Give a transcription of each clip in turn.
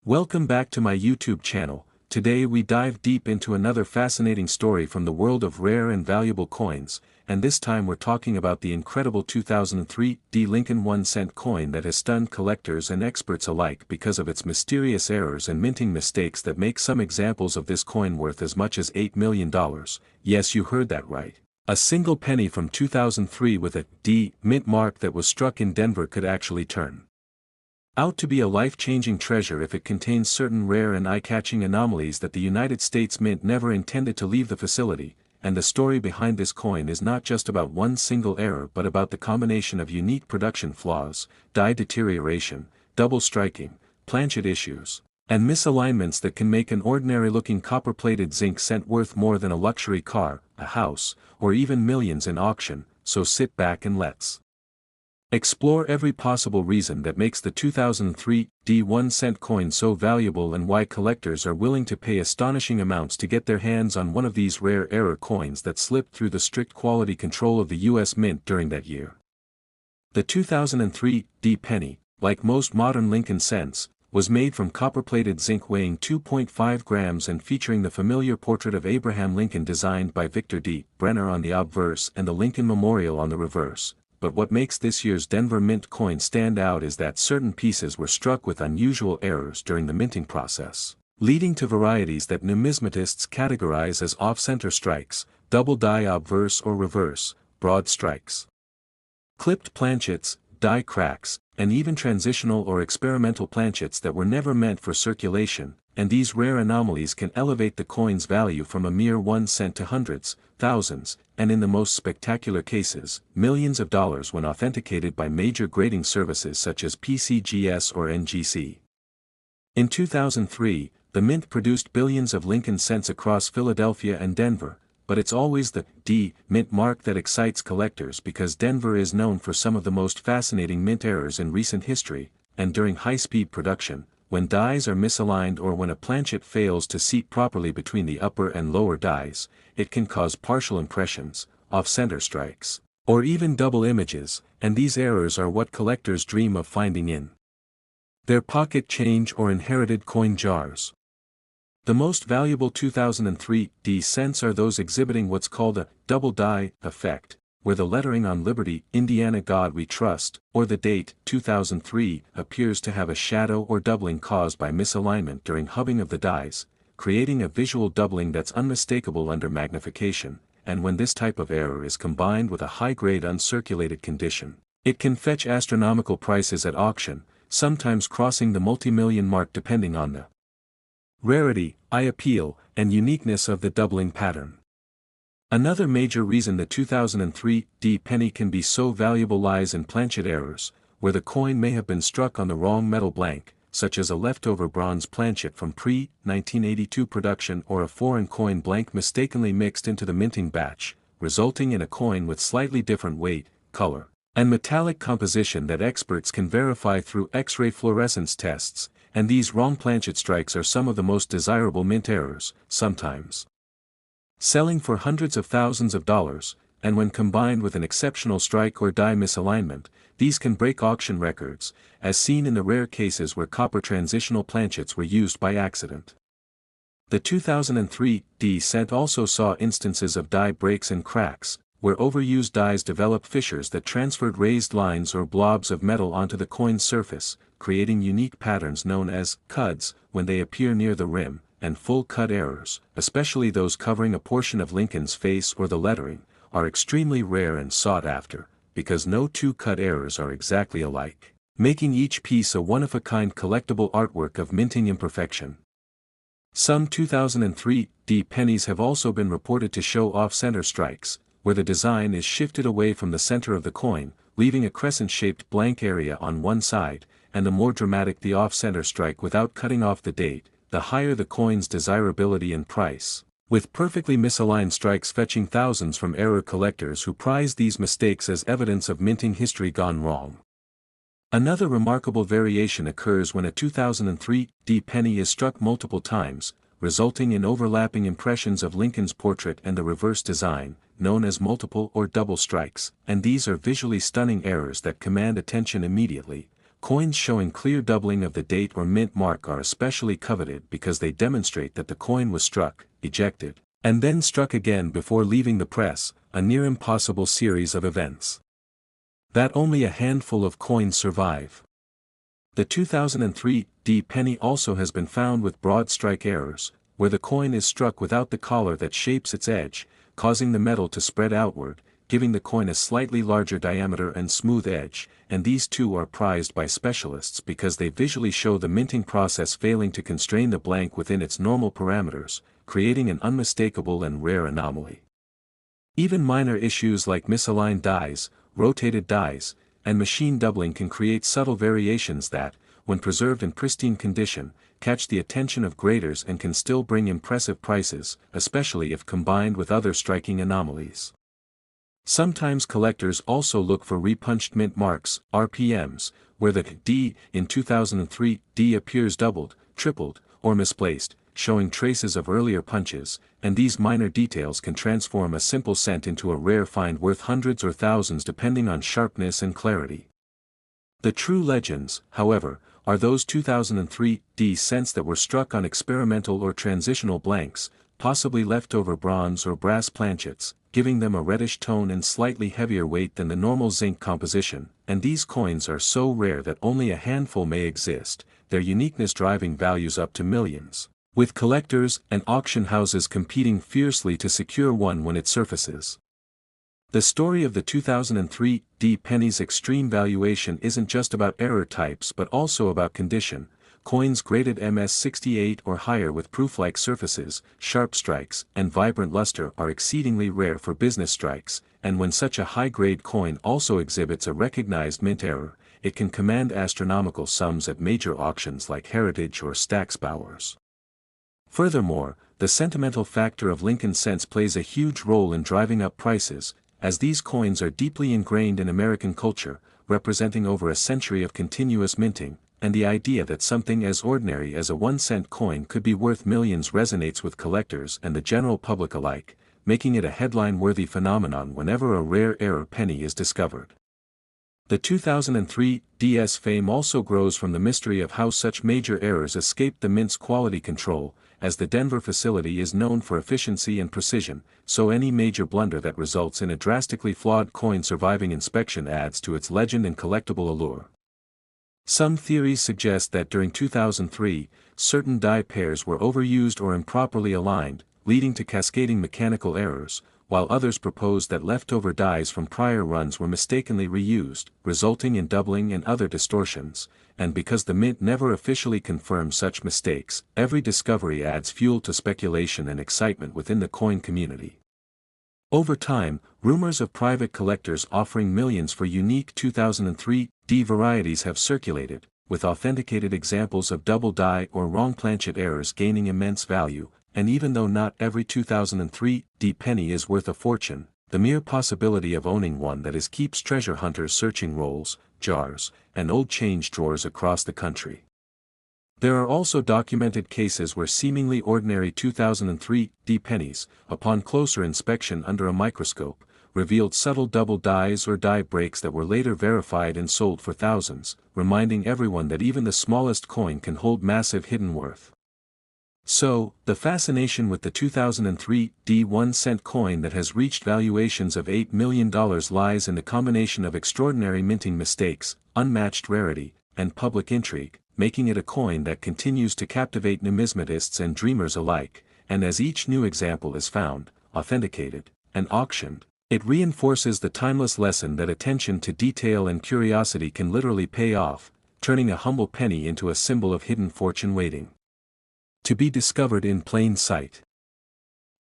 Welcome back to my YouTube channel. Today we dive deep into another fascinating story from the world of rare and valuable coins, and this time we're talking about the incredible 2003 D. Lincoln 1-cent coin that has stunned collectors and experts alike because of its mysterious errors and minting mistakes that make some examples of this coin worth as much as $8 million. Yes, you heard that right. A single penny from 2003 with a D mint mark that was struck in Denver could actually turn out to be a life-changing treasure if it contains certain rare and eye-catching anomalies that the United States Mint never intended to leave the facility, and the story behind this coin is not just about one single error but about the combination of unique production flaws, die deterioration, double striking, planchet issues, and misalignments that can make an ordinary-looking copper-plated zinc cent worth more than a luxury car, a house, or even millions in auction. So sit back and let's explore every possible reason that makes the 2003 D 1-cent coin so valuable and why collectors are willing to pay astonishing amounts to get their hands on one of these rare error coins that slipped through the strict quality control of the U.S. Mint during that year. The 2003 D penny, like most modern Lincoln cents, was made from copper-plated zinc weighing 2.5 grams and featuring the familiar portrait of Abraham Lincoln designed by Victor D. Brenner on the obverse and the Lincoln Memorial on the reverse. But what makes this year's Denver Mint coin stand out is that certain pieces were struck with unusual errors during the minting process, leading to varieties that numismatists categorize as off-center strikes, double die obverse or reverse, broad strikes, clipped planchets, die cracks, and even transitional or experimental planchets that were never meant for circulation, and these rare anomalies can elevate the coin's value from a mere 1 cent to hundreds, thousands, and in the most spectacular cases, millions of dollars when authenticated by major grading services such as PCGS or NGC. In 2003, the Mint produced billions of Lincoln cents across Philadelphia and Denver, but it's always the D mint mark that excites collectors because Denver is known for some of the most fascinating mint errors in recent history, and during high-speed production, when dies are misaligned or when a planchet fails to seat properly between the upper and lower dies, it can cause partial impressions, off-center strikes, or even double images, and these errors are what collectors dream of finding in their pocket change or inherited coin jars. The most valuable 2003 D cents are those exhibiting what's called a double die effect, where the lettering on Liberty, Indiana God We Trust, or the date, 2003, appears to have a shadow or doubling caused by misalignment during hubbing of the dies, creating a visual doubling that's unmistakable under magnification, and when this type of error is combined with a high-grade uncirculated condition, it can fetch astronomical prices at auction, sometimes crossing the multi-million mark depending on the rarity, eye appeal, and uniqueness of the doubling pattern. Another major reason the 2003 D penny can be so valuable lies in planchet errors, where the coin may have been struck on the wrong metal blank, such as a leftover bronze planchet from pre-1982 production or a foreign coin blank mistakenly mixed into the minting batch, resulting in a coin with slightly different weight, color, and metallic composition that experts can verify through X-ray fluorescence tests, and these wrong planchet strikes are some of the most desirable mint errors, sometimes selling for hundreds of thousands of dollars, and when combined with an exceptional strike or die misalignment, these can break auction records, as seen in the rare cases where copper transitional planchets were used by accident. The 2003 D cent also saw instances of die breaks and cracks, where overused dies developed fissures that transferred raised lines or blobs of metal onto the coin's surface, creating unique patterns known as cuds when they appear near the rim, and full cut errors, especially those covering a portion of Lincoln's face or the lettering, are extremely rare and sought after, because no two cut errors are exactly alike, making each piece a one-of-a-kind collectible artwork of minting imperfection. Some 2003 D pennies have also been reported to show off-center strikes, where the design is shifted away from the center of the coin, leaving a crescent-shaped blank area on one side, and the more dramatic the off-center strike without cutting off the date, the higher the coin's desirability and price, with perfectly misaligned strikes fetching thousands from error collectors who prize these mistakes as evidence of minting history gone wrong. Another remarkable variation occurs when a 2003 D penny is struck multiple times, resulting in overlapping impressions of Lincoln's portrait and the reverse design, known as multiple or double strikes, and these are visually stunning errors that command attention immediately, Coins showing clear doubling of the date or mint mark are especially coveted because they demonstrate that the coin was struck, ejected, and then struck again before leaving the press, a near impossible series of events that only a handful of coins survive. The 2003 D penny also has been found with broad strike errors, where the coin is struck without the collar that shapes its edge, causing the metal to spread outward, giving the coin a slightly larger diameter and smooth edge, and these too are prized by specialists because they visually show the minting process failing to constrain the blank within its normal parameters, creating an unmistakable and rare anomaly. Even minor issues like misaligned dies, rotated dies, and machine doubling can create subtle variations that, when preserved in pristine condition, catch the attention of graders and can still bring impressive prices, especially if combined with other striking anomalies. Sometimes collectors also look for repunched mint marks, RPMs, where the D in 2003 D appears doubled, tripled, or misplaced, showing traces of earlier punches, and these minor details can transform a simple cent into a rare find worth hundreds or thousands depending on sharpness and clarity. The true legends, however, are those 2003 D cents that were struck on experimental or transitional blanks, possibly leftover bronze or brass planchets, giving them a reddish tone and slightly heavier weight than the normal zinc composition, and these coins are so rare that only a handful may exist, their uniqueness driving values up to millions, with collectors and auction houses competing fiercely to secure one when it surfaces. The story of the 2003 D penny's extreme valuation isn't just about error types but also about condition. Coins graded MS68 or higher with proof-like surfaces, sharp strikes, and vibrant luster are exceedingly rare for business strikes, and when such a high-grade coin also exhibits a recognized mint error, it can command astronomical sums at major auctions like Heritage or Stack's Bowers. Furthermore, the sentimental factor of Lincoln cents plays a huge role in driving up prices, as these coins are deeply ingrained in American culture, representing over a century of continuous minting, and the idea that something as ordinary as a 1-cent coin could be worth millions resonates with collectors and the general public alike, making it a headline-worthy phenomenon whenever a rare error penny is discovered. The 2003 DS fame also grows from the mystery of how such major errors escaped the mint's quality control. As the Denver facility is known for efficiency and precision, so any major blunder that results in a drastically flawed coin surviving inspection adds to its legend and collectible allure. Some theories suggest that during 2003, certain die pairs were overused or improperly aligned, leading to cascading mechanical errors, while others propose that leftover dies from prior runs were mistakenly reused, resulting in doubling and other distortions, and because the mint never officially confirmed such mistakes, every discovery adds fuel to speculation and excitement within the coin community. Over time, rumors of private collectors offering millions for unique 2003 D varieties have circulated, with authenticated examples of double die or wrong planchet errors gaining immense value, and even though not every 2003 D penny is worth a fortune, the mere possibility of owning one that is keeps treasure hunters searching rolls, jars, and old change drawers across the country. There are also documented cases where seemingly ordinary 2003 D pennies, upon closer inspection under a microscope, revealed subtle double dies or die breaks that were later verified and sold for thousands, reminding everyone that even the smallest coin can hold massive hidden worth. So, the fascination with the 2003 D 1-cent coin that has reached valuations of $8 million lies in the combination of extraordinary minting mistakes, unmatched rarity, and public intrigue, making it a coin that continues to captivate numismatists and dreamers alike, and as each new example is found, authenticated, and auctioned, it reinforces the timeless lesson that attention to detail and curiosity can literally pay off, turning a humble penny into a symbol of hidden fortune waiting to be discovered in plain sight.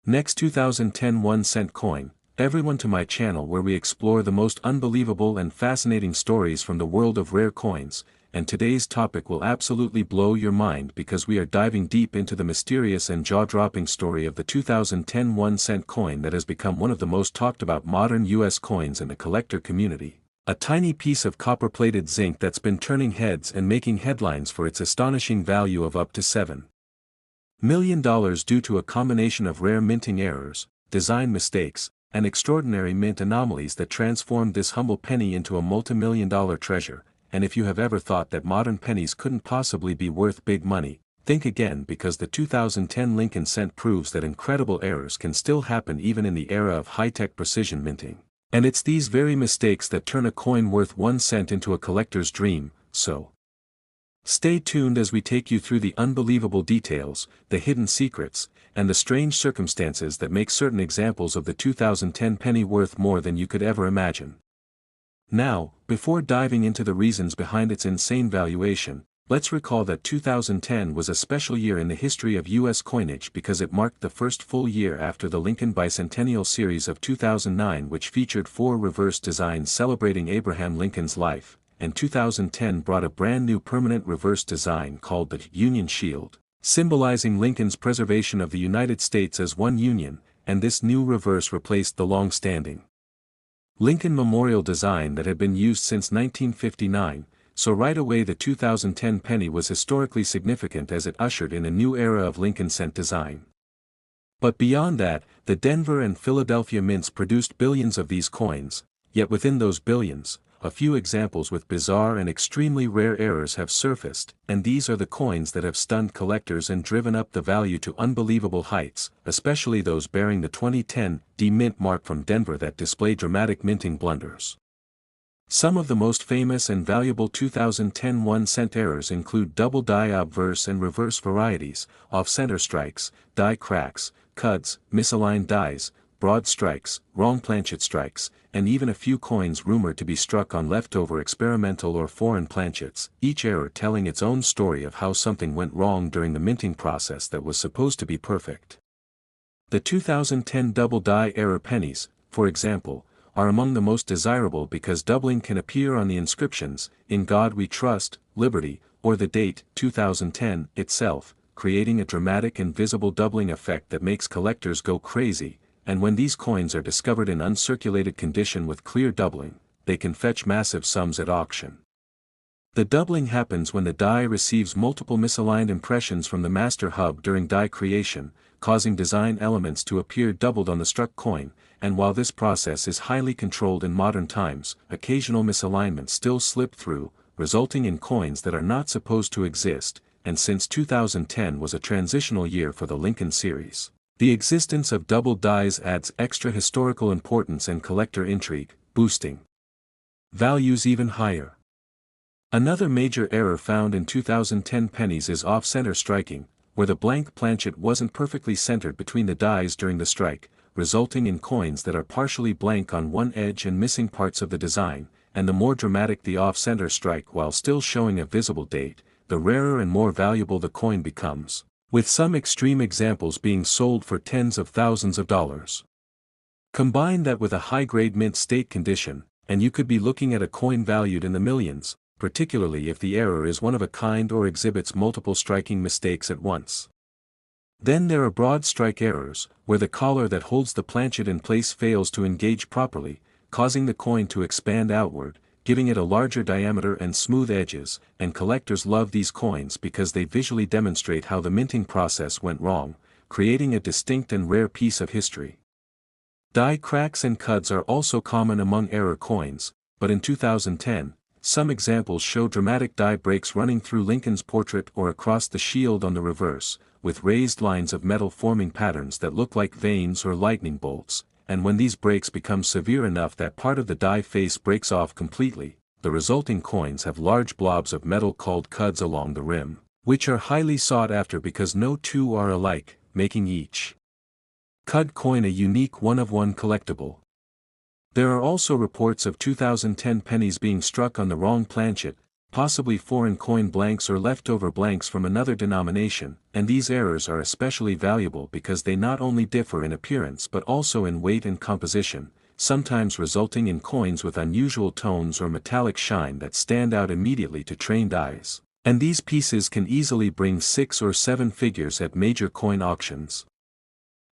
Next 2010 1-cent coin, everyone to my channel where we explore the most unbelievable and fascinating stories from the world of rare coins, and today's topic will absolutely blow your mind because we are diving deep into the mysterious and jaw-dropping story of the 2010 1-cent coin that has become one of the most talked about modern US coins in the collector community. A tiny piece of copper-plated zinc that's been turning heads and making headlines for its astonishing value of up to $7 million due to a combination of rare minting errors, design mistakes, and extraordinary mint anomalies that transformed this humble penny into a multi-million-dollar treasure, and if you have ever thought that modern pennies couldn't possibly be worth big money, think again, because the 2010 Lincoln cent proves that incredible errors can still happen even in the era of high-tech precision minting. And it's these very mistakes that turn a coin worth 1 cent into a collector's dream, so stay tuned as we take you through the unbelievable details, the hidden secrets, and the strange circumstances that make certain examples of the 2010 penny worth more than you could ever imagine. Now, before diving into the reasons behind its insane valuation, let's recall that 2010 was a special year in the history of U.S. coinage because it marked the first full year after the Lincoln Bicentennial Series of 2009, which featured 4 reverse designs celebrating Abraham Lincoln's life, and 2010 brought a brand new permanent reverse design called the Union Shield, symbolizing Lincoln's preservation of the United States as one union, and this new reverse replaced the long-standing Lincoln Memorial design that had been used since 1959, so right away the 2010 penny was historically significant as it ushered in a new era of Lincoln cent design. But beyond that, the Denver and Philadelphia mints produced billions of these coins, yet within those billions, a few examples with bizarre and extremely rare errors have surfaced, and these are the coins that have stunned collectors and driven up the value to unbelievable heights, especially those bearing the 2010 D mint mark from Denver that display dramatic minting blunders. Some of the most famous and valuable 2010 1-cent errors include double die obverse and reverse varieties, off-center strikes, die cracks, cuds, misaligned dies, broad strikes, wrong planchet strikes, and even a few coins rumored to be struck on leftover experimental or foreign planchets, each error telling its own story of how something went wrong during the minting process that was supposed to be perfect. The 2010 double die error pennies, for example, are among the most desirable because doubling can appear on the inscriptions, "In God We Trust," "Liberty," or the date, 2010, itself, creating a dramatic and visible doubling effect that makes collectors go crazy, and when these coins are discovered in uncirculated condition with clear doubling, they can fetch massive sums at auction. The doubling happens when the die receives multiple misaligned impressions from the master hub during die creation, causing design elements to appear doubled on the struck coin, and while this process is highly controlled in modern times, occasional misalignments still slip through, resulting in coins that are not supposed to exist, and since 2010 was a transitional year for the Lincoln series, the existence of double dies adds extra historical importance and collector intrigue, boosting values even higher. Another major error found in 2010 pennies is off-center striking, where the blank planchet wasn't perfectly centered between the dies during the strike, resulting in coins that are partially blank on one edge and missing parts of the design, and the more dramatic the off-center strike while still showing a visible date, the rarer and more valuable the coin becomes, with some extreme examples being sold for tens of thousands of dollars. Combine that with a high-grade mint state condition, and you could be looking at a coin valued in the millions, particularly if the error is one of a kind or exhibits multiple striking mistakes at once. Then there are broad strike errors, where the collar that holds the planchet in place fails to engage properly, causing the coin to expand outward, giving it a larger diameter and smooth edges, and collectors love these coins because they visually demonstrate how the minting process went wrong, creating a distinct and rare piece of history. Die cracks and cuds are also common among error coins, but in 2010, some examples show dramatic die breaks running through Lincoln's portrait or across the shield on the reverse, with raised lines of metal forming patterns that look like veins or lightning bolts, and when these breaks become severe enough that part of the die face breaks off completely, the resulting coins have large blobs of metal called cuds along the rim, which are highly sought after because no two are alike, making each cud coin a unique one-of-one collectible. There are also reports of 2010 pennies being struck on the wrong planchet, possibly foreign coin blanks or leftover blanks from another denomination, and these errors are especially valuable because they not only differ in appearance but also in weight and composition, sometimes resulting in coins with unusual tones or metallic shine that stand out immediately to trained eyes, and these pieces can easily bring 6 or 7 figures at major coin auctions.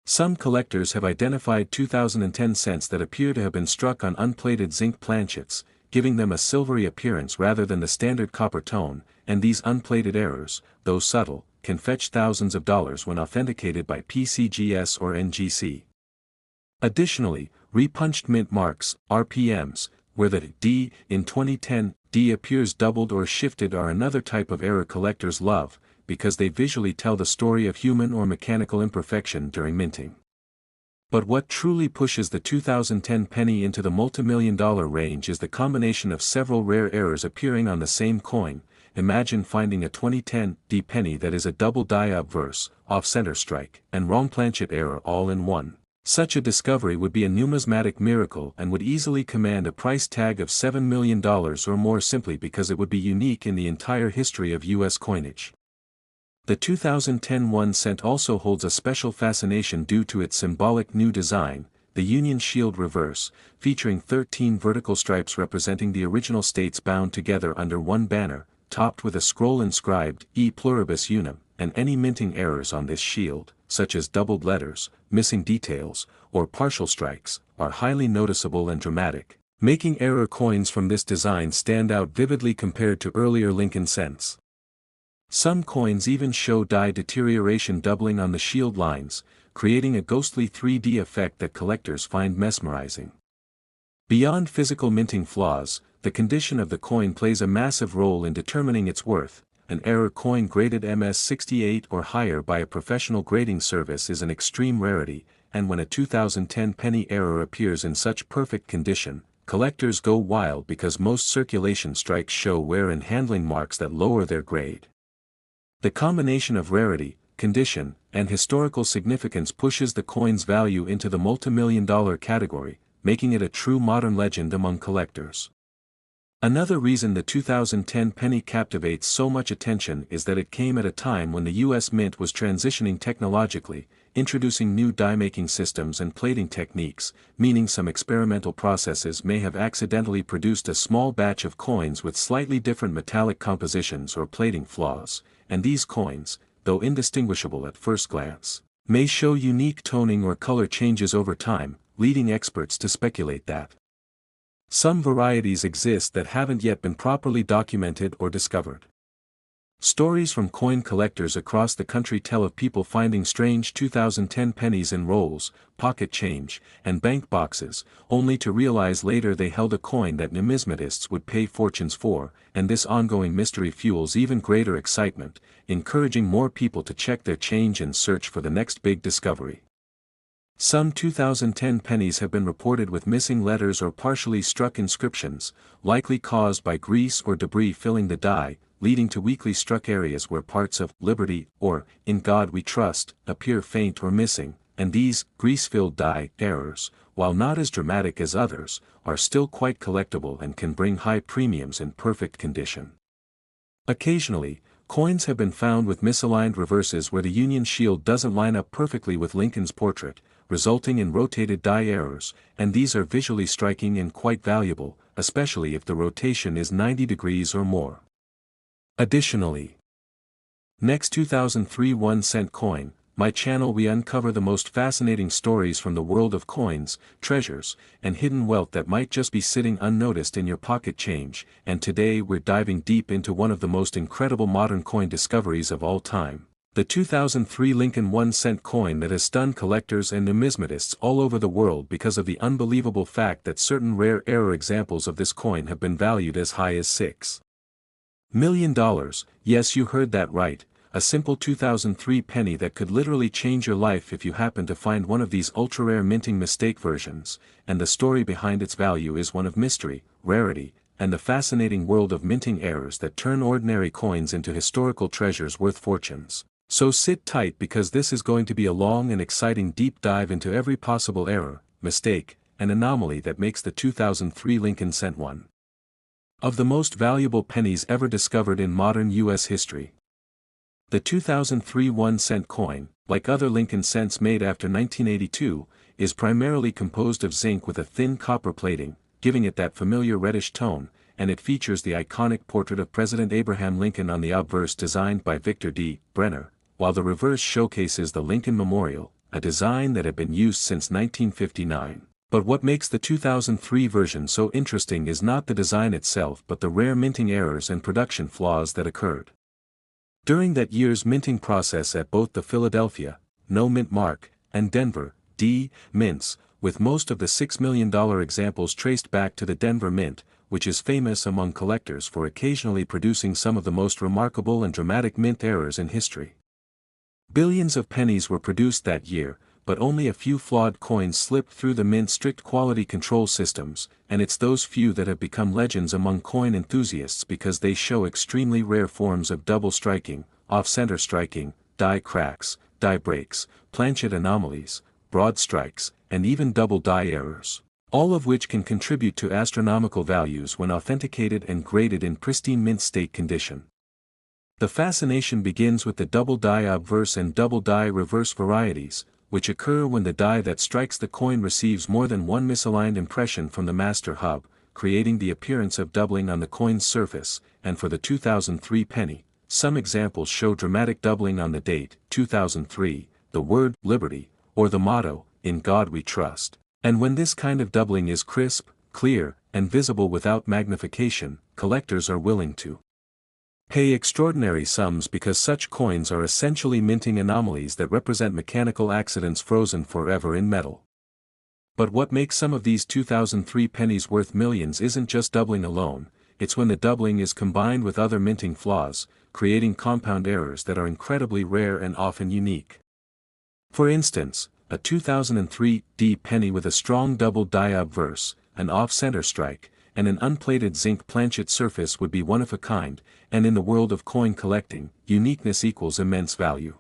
Some collectors have identified 2010 cents that appear to have been struck on unplated zinc planchets, giving them a silvery appearance rather than the standard copper tone, and these unplated errors, though subtle, can fetch thousands of dollars when authenticated by PCGS or NGC. Additionally, repunched mint marks, RPMs, where the D in 2010 D appears doubled or shifted are another type of error collectors love, because they visually tell the story of human or mechanical imperfection during minting. But what truly pushes the 2010 penny into the multimillion-dollar range is the combination of several rare errors appearing on the same coin. Imagine finding a 2010 D penny that is a double die obverse, off-center strike, and wrong planchet error all in one. Such a discovery would be a numismatic miracle and would easily command a price tag of $7 million or more simply because it would be unique in the entire history of U.S. coinage. The 2010 1 cent also holds a special fascination due to its symbolic new design, the Union Shield reverse, featuring 13 vertical stripes representing the original states bound together under one banner, topped with a scroll inscribed E pluribus unum, and any minting errors on this shield, such as doubled letters, missing details, or partial strikes, are highly noticeable and dramatic, making error coins from this design stand out vividly compared to earlier Lincoln cents. Some coins even show die deterioration doubling on the shield lines, creating a ghostly 3D effect that collectors find mesmerizing. Beyond physical minting flaws, the condition of the coin plays a massive role in determining its worth. An error coin graded MS68 or higher by a professional grading service is an extreme rarity, and when a 2010 penny error appears in such perfect condition, collectors go wild because most circulation strikes show wear and handling marks that lower their grade. The combination of rarity, condition, and historical significance pushes the coin's value into the multimillion-dollar category, making it a true modern legend among collectors. Another reason the 2010 penny captivates so much attention is that it came at a time when the U.S. Mint was transitioning technologically, introducing new die-making systems and plating techniques, meaning some experimental processes may have accidentally produced a small batch of coins with slightly different metallic compositions or plating flaws, and these coins, though indistinguishable at first glance, may show unique toning or color changes over time, leading experts to speculate that some varieties exist that haven't yet been properly documented or discovered. Stories from coin collectors across the country tell of people finding strange 2010 pennies in rolls, pocket change, and bank boxes, only to realize later they held a coin that numismatists would pay fortunes for, and this ongoing mystery fuels even greater excitement, encouraging more people to check their change and search for the next big discovery. Some 2010 pennies have been reported with missing letters or partially struck inscriptions, likely caused by grease or debris filling the die, leading to weakly struck areas where parts of Liberty or In God We Trust appear faint or missing, and these grease-filled die errors, while not as dramatic as others, are still quite collectible and can bring high premiums in perfect condition. Occasionally, coins have been found with misaligned reverses where the Union Shield doesn't line up perfectly with Lincoln's portrait, resulting in rotated die errors, and these are visually striking and quite valuable, especially if the rotation is 90 degrees or more. Additionally, next 2003 1 cent coin, my channel we uncover the most fascinating stories from the world of coins, treasures, and hidden wealth that might just be sitting unnoticed in your pocket change, and today we're diving deep into one of the most incredible modern coin discoveries of all time. The 2003 Lincoln 1 cent coin that has stunned collectors and numismatists all over the world because of the unbelievable fact that certain rare error examples of this coin have been valued as high as $6 million. Yes, you heard that right, a simple 2003 penny that could literally change your life if you happen to find one of these ultra-rare minting mistake versions, and the story behind its value is one of mystery, rarity, and the fascinating world of minting errors that turn ordinary coins into historical treasures worth fortunes. So sit tight because this is going to be a long and exciting deep dive into every possible error, mistake, and anomaly that makes the 2003 Lincoln cent one of the most valuable pennies ever discovered in modern U.S. history. The 2003 1 cent coin, like other Lincoln cents made after 1982, is primarily composed of zinc with a thin copper plating, giving it that familiar reddish tone, and it features the iconic portrait of President Abraham Lincoln on the obverse designed by Victor D. Brenner, while the reverse showcases the Lincoln Memorial, a design that had been used since 1959. But what makes the 2003 version so interesting is not the design itself but the rare minting errors and production flaws that occurred during that year's minting process at both the Philadelphia, No Mint Mark, and Denver, D. mints, with most of the $6 million examples traced back to the Denver Mint, which is famous among collectors for occasionally producing some of the most remarkable and dramatic mint errors in history. Billions of pennies were produced that year, but only a few flawed coins slipped through the mint's strict quality control systems, and it's those few that have become legends among coin enthusiasts because they show extremely rare forms of double striking, off-center striking, die cracks, die breaks, planchet anomalies, broad strikes, and even double die errors, all of which can contribute to astronomical values when authenticated and graded in pristine mint state condition. The fascination begins with the double die obverse and double die reverse varieties, which occur when the die that strikes the coin receives more than one misaligned impression from the master hub, creating the appearance of doubling on the coin's surface, and for the 2003 penny, some examples show dramatic doubling on the date, 2003, the word, liberty, or the motto, in God we trust. And when this kind of doubling is crisp, clear, and visible without magnification, collectors are willing to pay extraordinary sums because such coins are essentially minting anomalies that represent mechanical accidents frozen forever in metal. But what makes some of these 2003 pennies worth millions isn't just doubling alone, it's when the doubling is combined with other minting flaws, creating compound errors that are incredibly rare and often unique. For instance, a 2003 D penny with a strong double die obverse, an off-center strike, and an unplated zinc planchet surface would be one of a kind, and in the world of coin collecting, uniqueness equals immense value.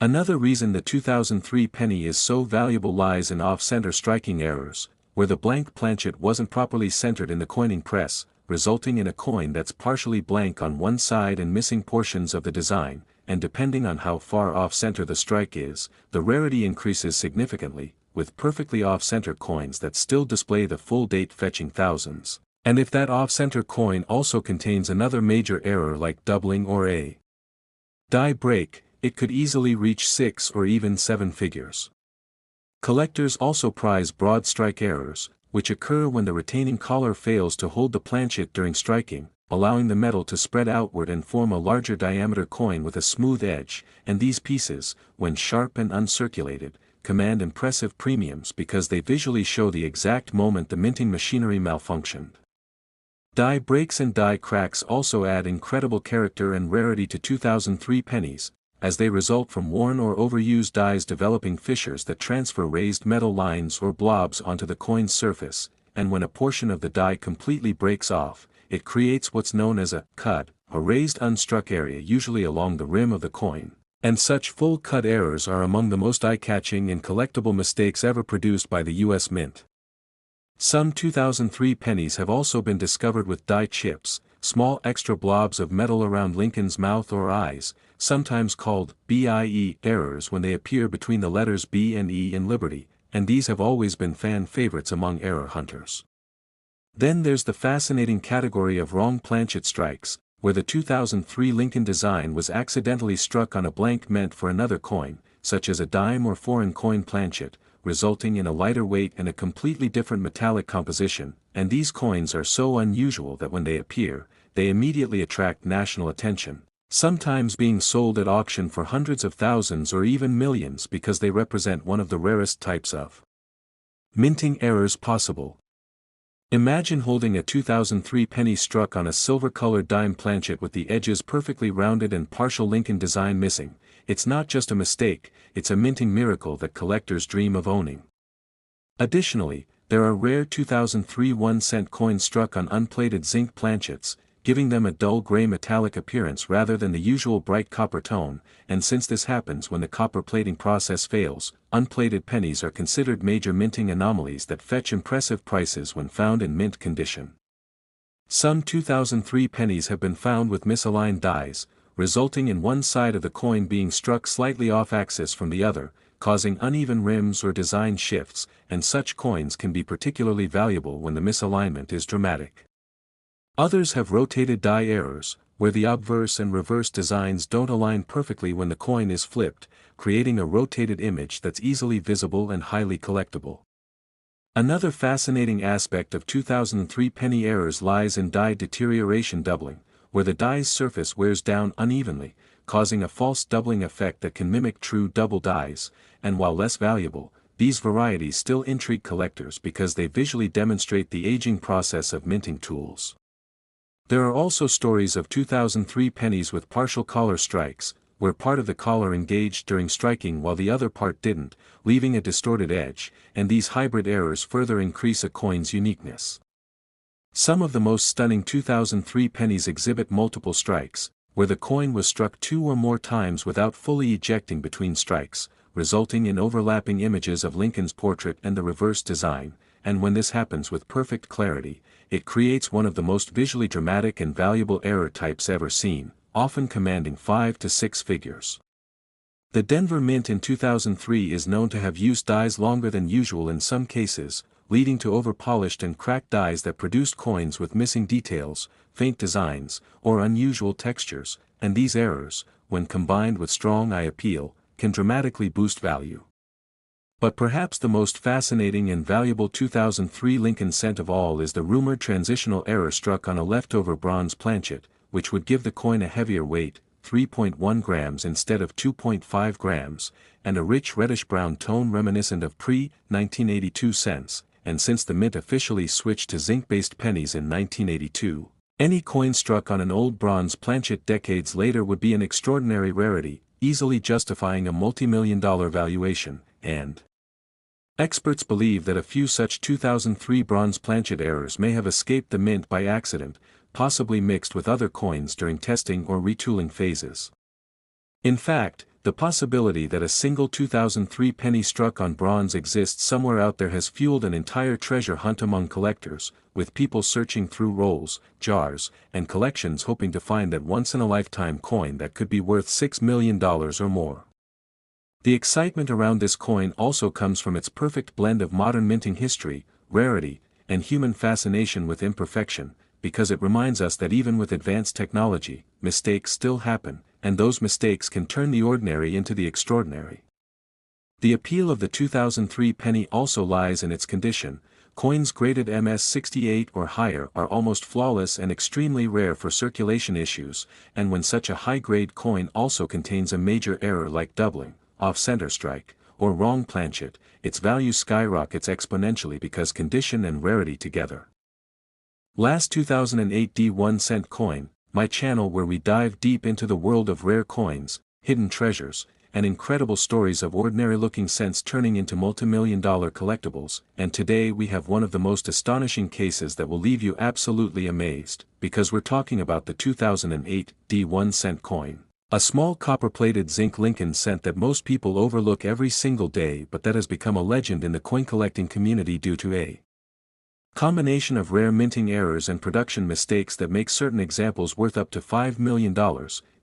Another reason the 2003 penny is so valuable lies in off-center striking errors, where the blank planchet wasn't properly centered in the coining press, resulting in a coin that's partially blank on one side and missing portions of the design, and depending on how far off-center the strike is, the rarity increases significantly, with perfectly off-center coins that still display the full date fetching thousands. And if that off-center coin also contains another major error like doubling or a die break, it could easily reach 6 or even 7 figures. Collectors also prize broad strike errors, which occur when the retaining collar fails to hold the planchet during striking, allowing the metal to spread outward and form a larger diameter coin with a smooth edge, and these pieces, when sharp and uncirculated, command impressive premiums because they visually show the exact moment the minting machinery malfunctioned. Die breaks and die cracks also add incredible character and rarity to 2003 pennies, as they result from worn or overused dies developing fissures that transfer raised metal lines or blobs onto the coin's surface, and when a portion of the die completely breaks off, it creates what's known as a cut, a raised unstruck area usually along the rim of the coin. And such full cut errors are among the most eye-catching and collectible mistakes ever produced by the US Mint. Some 2003 pennies have also been discovered with die chips, small extra blobs of metal around Lincoln's mouth or eyes, sometimes called BIE errors when they appear between the letters B and E in Liberty, and these have always been fan favorites among error hunters. Then there's the fascinating category of wrong planchet strikes, where the 2003 Lincoln design was accidentally struck on a blank meant for another coin, such as a dime or foreign coin planchet, resulting in a lighter weight and a completely different metallic composition, and these coins are so unusual that when they appear, they immediately attract national attention, sometimes being sold at auction for hundreds of thousands or even millions because they represent one of the rarest types of minting errors possible. Imagine holding a 2003 penny struck on a silver-colored dime planchet with the edges perfectly rounded and partial Lincoln design missing. It's not just a mistake, it's a minting miracle that collectors dream of owning. Additionally, there are rare 2003 1-cent coins struck on unplated zinc planchets, giving them a dull gray metallic appearance rather than the usual bright copper tone, and since this happens when the copper plating process fails, unplated pennies are considered major minting anomalies that fetch impressive prices when found in mint condition. Some 2003 pennies have been found with misaligned dies, resulting in one side of the coin being struck slightly off-axis from the other, causing uneven rims or design shifts, and such coins can be particularly valuable when the misalignment is dramatic. Others have rotated die errors, where the obverse and reverse designs don't align perfectly when the coin is flipped, creating a rotated image that's easily visible and highly collectible. Another fascinating aspect of 2003 penny errors lies in die deterioration doubling, where the die's surface wears down unevenly, causing a false doubling effect that can mimic true double dies, and while less valuable, these varieties still intrigue collectors because they visually demonstrate the aging process of minting tools. There are also stories of 2003 pennies with partial collar strikes, where part of the collar engaged during striking while the other part didn't, leaving a distorted edge, and these hybrid errors further increase a coin's uniqueness. Some of the most stunning 2003 pennies exhibit multiple strikes, where the coin was struck 2 or more times without fully ejecting between strikes, resulting in overlapping images of Lincoln's portrait and the reverse design, and when this happens with perfect clarity, it creates one of the most visually dramatic and valuable error types ever seen, often commanding 5 to 6 figures. The Denver Mint in 2003 is known to have used dies longer than usual in some cases, leading to over-polished and cracked dies that produced coins with missing details, faint designs, or unusual textures, and these errors, when combined with strong eye appeal, can dramatically boost value. But perhaps the most fascinating and valuable 2003 Lincoln cent of all is the rumored transitional error struck on a leftover bronze planchet, which would give the coin a heavier weight, 3.1 grams instead of 2.5 grams, and a rich reddish-brown tone reminiscent of pre-1982 cents, and since the mint officially switched to zinc-based pennies in 1982, any coin struck on an old bronze planchet decades later would be an extraordinary rarity, easily justifying a multi-million-dollar valuation, and experts believe that a few such 2003 bronze planchet errors may have escaped the mint by accident, possibly mixed with other coins during testing or retooling phases. In fact, the possibility that a single 2003 penny struck on bronze exists somewhere out there has fueled an entire treasure hunt among collectors, with people searching through rolls, jars, and collections hoping to find that once-in-a-lifetime coin that could be worth $6 million or more. The excitement around this coin also comes from its perfect blend of modern minting history, rarity, and human fascination with imperfection, because it reminds us that even with advanced technology, mistakes still happen, and those mistakes can turn the ordinary into the extraordinary. The appeal of the 2003 penny also lies in its condition. Coins graded MS-68 or higher are almost flawless and extremely rare for circulation issues, and when such a high-grade coin also contains a major error like doubling, off-center strike, or wrong planchet, its value skyrockets exponentially because condition and rarity together. Last 2008 D1 cent coin, my channel where we dive deep into the world of rare coins, hidden treasures, and incredible stories of ordinary-looking cents turning into multi-million-dollar collectibles, and today we have one of the most astonishing cases that will leave you absolutely amazed, because we're talking about the 2008 D1 cent coin. A small copper-plated zinc Lincoln cent that most people overlook every single day but that has become a legend in the coin-collecting community due to a combination of rare minting errors and production mistakes that make certain examples worth up to $5 million.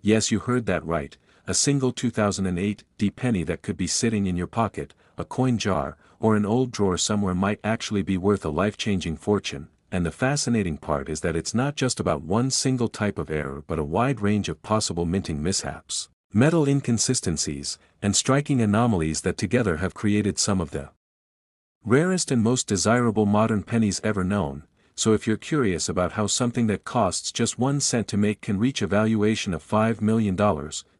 Yes, you heard that right, a single 2008 D penny that could be sitting in your pocket, a coin jar, or an old drawer somewhere might actually be worth a life-changing fortune, and the fascinating part is that it's not just about one single type of error but a wide range of possible minting mishaps, metal inconsistencies, and striking anomalies that together have created some of the rarest and most desirable modern pennies ever known. So if you're curious about how something that costs just 1 cent to make can reach a valuation of $5 million,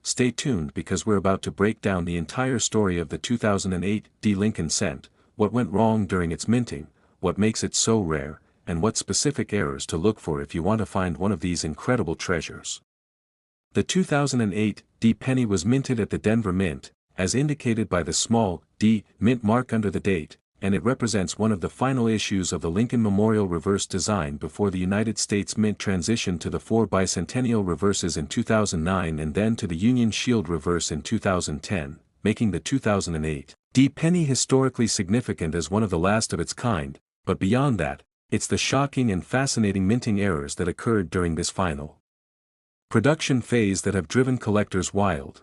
stay tuned because we're about to break down the entire story of the 2008 D Lincoln cent, what went wrong during its minting, what makes it so rare, and what specific errors to look for if you want to find one of these incredible treasures. The 2008 D penny was minted at the Denver Mint, as indicated by the small D mint mark under the date, and it represents one of the final issues of the Lincoln Memorial reverse design before the United States Mint transitioned to the 4 bicentennial reverses in 2009 and then to the Union Shield reverse in 2010, making the 2008 D penny historically significant as one of the last of its kind, but beyond that, it's the shocking and fascinating minting errors that occurred during this final production phase that have driven collectors wild.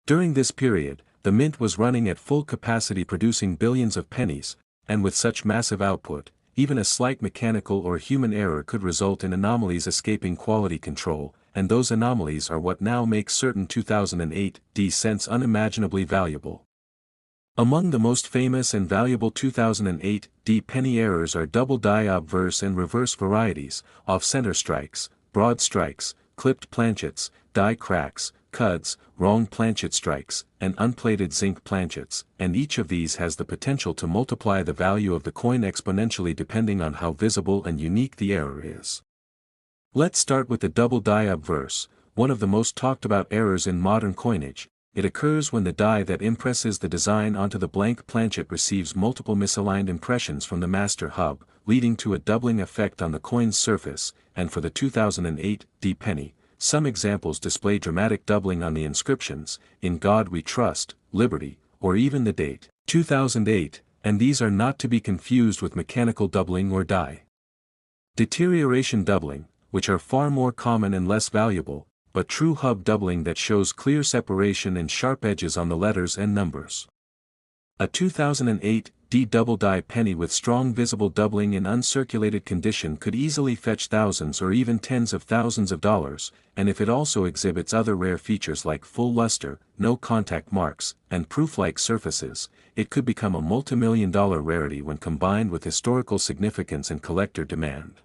During this period, the mint was running at full capacity producing billions of pennies, and with such massive output, even a slight mechanical or human error could result in anomalies escaping quality control, and those anomalies are what now makes certain 2008 D cents unimaginably valuable. Among the most famous and valuable 2008 D penny errors are double die obverse and reverse varieties, off-center strikes, broad strikes, clipped planchets, die cracks, cuds, wrong planchet strikes, and unplated zinc planchets, and each of these has the potential to multiply the value of the coin exponentially depending on how visible and unique the error is. Let's start with the double die obverse, one of the most talked about errors in modern coinage. It occurs when the die that impresses the design onto the blank planchet receives multiple misaligned impressions from the master hub, leading to a doubling effect on the coin's surface, and for the 2008 D penny, some examples display dramatic doubling on the inscriptions, "In God We Trust, Liberty," or even the date, 2008, and these are not to be confused with mechanical doubling or die deterioration doubling, which are far more common and less valuable, but true hub doubling that shows clear separation and sharp edges on the letters and numbers. A 2008 D double die penny with strong visible doubling in uncirculated condition could easily fetch thousands or even tens of thousands of dollars, and if it also exhibits other rare features like full luster, no contact marks, and proof-like surfaces, it could become a multi-million-dollar rarity when combined with historical significance and collector demand.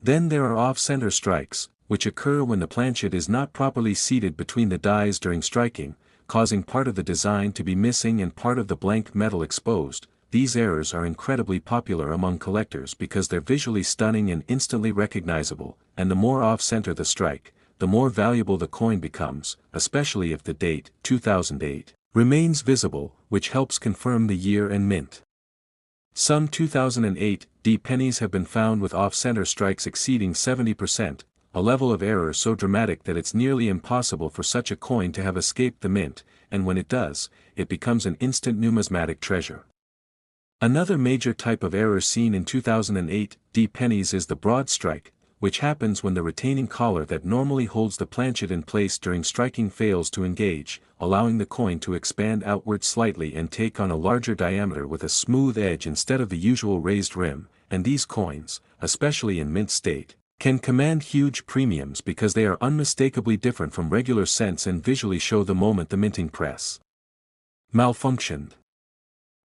Then there are off-center strikes, which occur when the planchet is not properly seated between the dies during striking, causing part of the design to be missing and part of the blank metal exposed. These errors are incredibly popular among collectors because they're visually stunning and instantly recognizable, and the more off-center the strike, the more valuable the coin becomes, especially if the date, 2008, remains visible, which helps confirm the year and mint. Some 2008 D pennies have been found with off-center strikes exceeding 70%, a level of error so dramatic that it's nearly impossible for such a coin to have escaped the mint, and when it does, it becomes an instant numismatic treasure. Another major type of error seen in 2008 D pennies is the broad strike, which happens when the retaining collar that normally holds the planchet in place during striking fails to engage, allowing the coin to expand outward slightly and take on a larger diameter with a smooth edge instead of the usual raised rim, and these coins, especially in mint state, can command huge premiums because they are unmistakably different from regular cents and visually show the moment the minting press malfunctioned.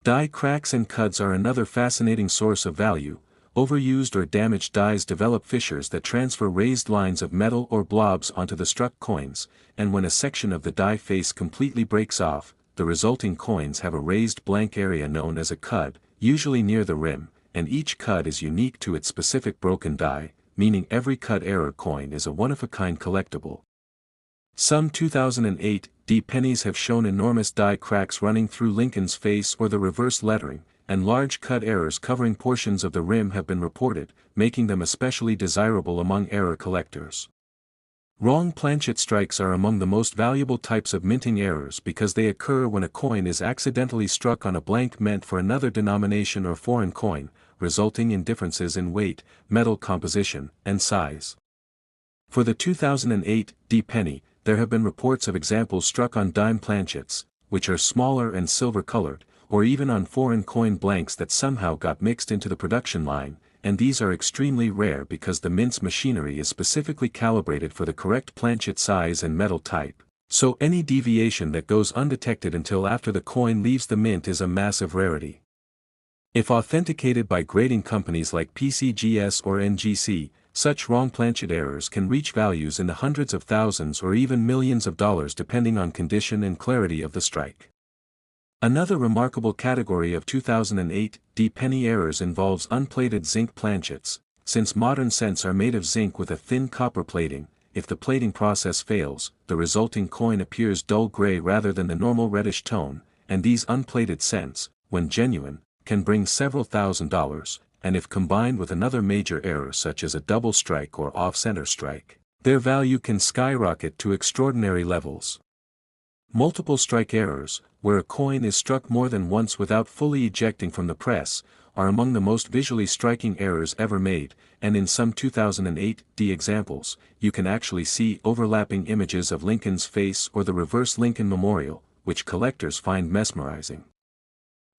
Die cracks and cuds are another fascinating source of value. Overused or damaged dies develop fissures that transfer raised lines of metal or blobs onto the struck coins, and when a section of the die face completely breaks off, the resulting coins have a raised blank area known as a cud, usually near the rim, and each cud is unique to its specific broken die, meaning every cud error coin is a one-of-a-kind collectible. Some 2008 D pennies have shown enormous die cracks running through Lincoln's face or the reverse lettering, and large cut errors covering portions of the rim have been reported, making them especially desirable among error collectors. Wrong planchet strikes are among the most valuable types of minting errors because they occur when a coin is accidentally struck on a blank meant for another denomination or foreign coin, resulting in differences in weight, metal composition, and size. For the 2008 D penny, there have been reports of examples struck on dime planchets, which are smaller and silver-colored, or even on foreign coin blanks that somehow got mixed into the production line, and these are extremely rare because the mint's machinery is specifically calibrated for the correct planchet size and metal type, so any deviation that goes undetected until after the coin leaves the mint is a massive rarity. If authenticated by grading companies like PCGS or NGC, such wrong planchet errors can reach values in the hundreds of thousands or even millions of dollars depending on condition and clarity of the strike. Another remarkable category of 2008 D penny errors involves unplated zinc planchets. Since modern cents are made of zinc with a thin copper plating, if the plating process fails, the resulting coin appears dull gray rather than the normal reddish tone, and these unplated cents, when genuine, can bring several $1,000s, and if combined with another major error such as a double strike or off-center strike, their value can skyrocket to extraordinary levels. Multiple strike errors, where a coin is struck more than once without fully ejecting from the press, are among the most visually striking errors ever made, and in some 2008 D examples, you can actually see overlapping images of Lincoln's face or the reverse Lincoln Memorial, which collectors find mesmerizing.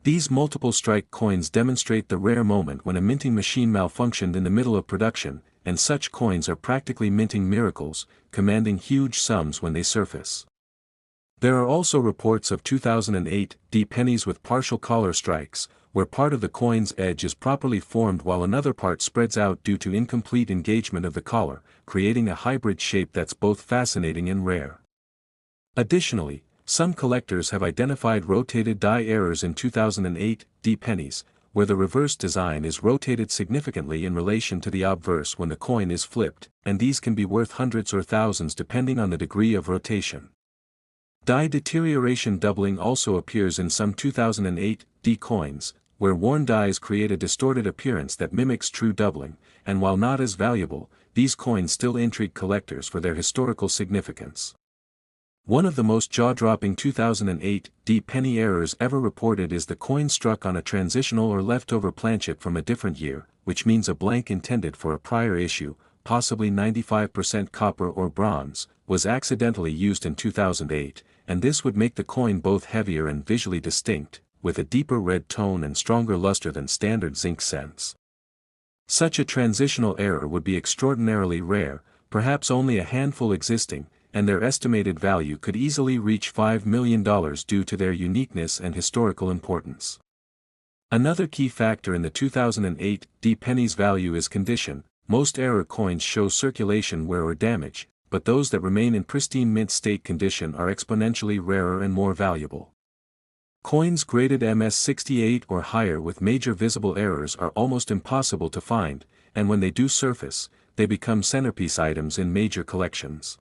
These multiple strike coins demonstrate the rare moment when a minting machine malfunctioned in the middle of production, and such coins are practically minting miracles, commanding huge sums when they surface. There are also reports of 2008 D pennies with partial collar strikes, where part of the coin's edge is properly formed while another part spreads out due to incomplete engagement of the collar, creating a hybrid shape that's both fascinating and rare. Additionally, some collectors have identified rotated die errors in 2008 D pennies, where the reverse design is rotated significantly in relation to the obverse when the coin is flipped, and these can be worth hundreds or thousands depending on the degree of rotation. Die deterioration doubling also appears in some 2008 D coins, where worn dies create a distorted appearance that mimics true doubling, and while not as valuable, these coins still intrigue collectors for their historical significance. One of the most jaw-dropping 2008 D penny errors ever reported is the coin struck on a transitional or leftover planchet from a different year, which means a blank intended for a prior issue, possibly 95% copper or bronze, was accidentally used in 2008, and this would make the coin both heavier and visually distinct, with a deeper red tone and stronger luster than standard zinc cents. Such a transitional error would be extraordinarily rare, perhaps only a handful existing, and their estimated value could easily reach $5 million due to their uniqueness and historical importance. Another key factor in the 2008 D penny's value is condition. Most error coins show circulation wear or damage, but those that remain in pristine mint state condition are exponentially rarer and more valuable. Coins graded MS68 or higher with major visible errors are almost impossible to find, and when they do surface, they become centerpiece items in major collections.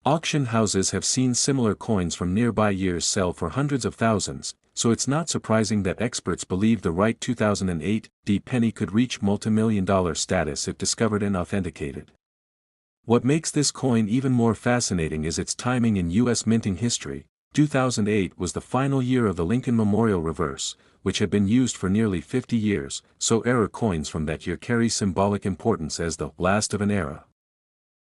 Auction houses have seen similar coins from nearby years sell for hundreds of thousands, so it's not surprising that experts believe the right 2008 D penny could reach multimillion-dollar status if discovered and authenticated. What makes this coin even more fascinating is its timing in U.S. minting history. 2008 was the final year of the Lincoln Memorial Reverse, which had been used for nearly 50 years, so error coins from that year carry symbolic importance as the last of an era.